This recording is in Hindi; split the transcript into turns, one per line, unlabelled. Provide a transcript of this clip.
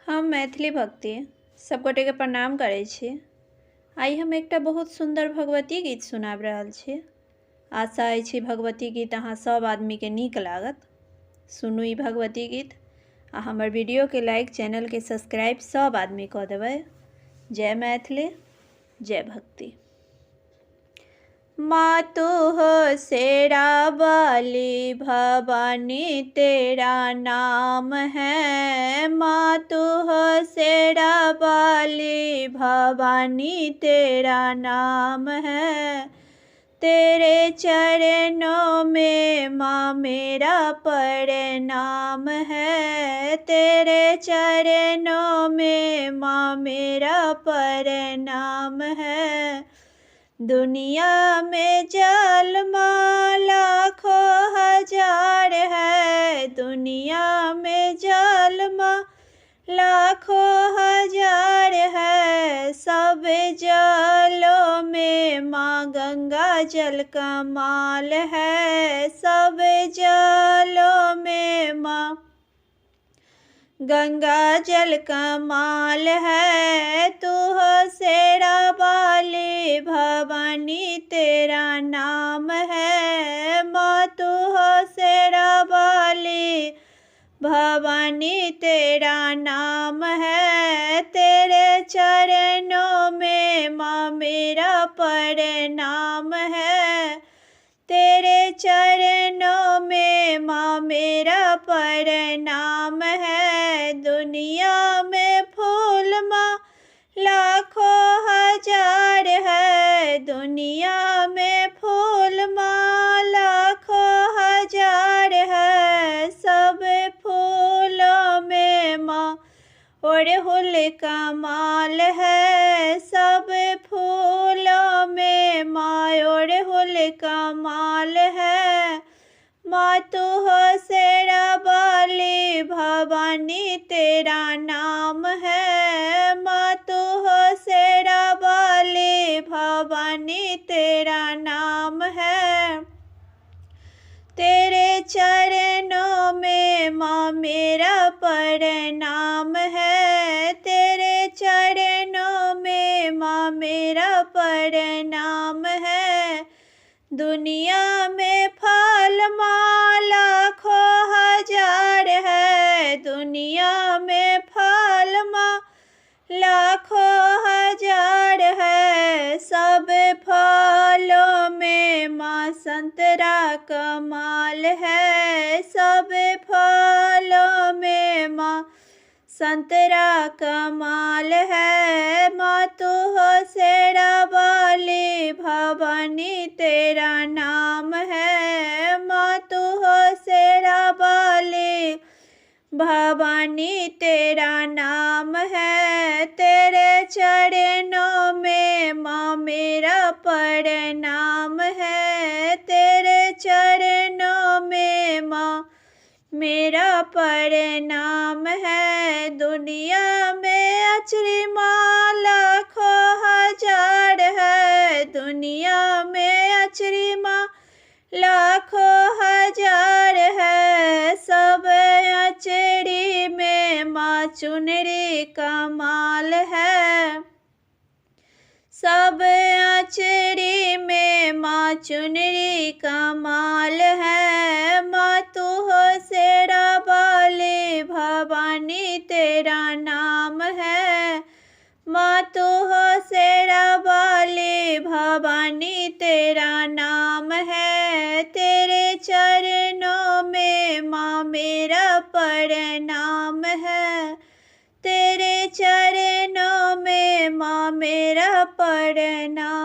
हम मैथिली भक्ति सब गोटे के प्रणाम करै छी। आई हम एकटा बहुत सुंदर भगवती गीत सुनाब रहल छी। आशा अछि भगवती गीत अहाँ सब आदमी के नीक लागत। सुनू ई भगवती गीत आ हमर वीडियो के लाइक, चैनल के सब्सक्राइब सब आदमी कऽ देबै। जय मैथिली, जय भक्ति। माँ तू हो शेरा वाली, भवानी तेरा नाम है। माँ तू हो शेरा वाली, भवानी तेरा नाम है। तेरे चरणों में माँ मेरा प्रणाम है। तेरे चरणों में माँ मेरा प्रणाम है। दुनिया में जालिमा लाखों हजार है। दुनिया में जालिमा लाखों हजार है। सब जलों में माँ गंगा जल कमाल है। सब जलों में माँ गंगा जल कमाल है। तू हो शेरा वाली, भवानी तेरा नाम है। माँ तू हो शेरा वाली, भवानी तेरा नाम है। तेरे चरणों में माँ मेरा प्रणाम है। तेरे चरणों में माँ मेरा प्रणाम है। दुनिया में फूल माँ लाखों हजार है। दुनिया में फूल माँ लाखों हजार है। सब फूलों में माँ अड़हुल कमाल है। सब फूलों में माँ अड़हुल कमाल है। माँ तू हो शेरा वाली, भवानी तेरा नाम है। माँ तू हो शेरा वाली, भवानी तेरा नाम है। तेरे चरणों में माँ मेरा प्रणाम है। तेरे चरणों में माँ मेरा प्रणाम है। दुनिया में फल माँ लाखों हजार है। दुनिया में फल माँ लाखों हजार है। सब फलों में माँ संतरा कमाल है। सब फलों में माँ संतरा कमाल है। माँ तू हो शेरा वाली, भवानी तेरा नाम है। माँ तू हो शेरा वाली, भवानी तेरा नाम है। तेरे चरणों में माँ मेरा प्रणाम है। तेरे चरणों में माँ मेरा प्रणाम है। दुनिया में अचरी माँ लाखों हजार है। दुनिया में अचरी माँ लाखों हजार है। सब अचरी में माँ चुनरी कमाल है। सब अचरी में माँ चुनरी कमाल है। माँ तू हो शेरा वाली, भवानी तेरा नाम है। माँ तू हो शेरा वाली, भवानी तेरा नाम है। तेरे चरणों में माँ मेरा प्रणाम है। तेरे चरणों में माँ मेरा प्रणाम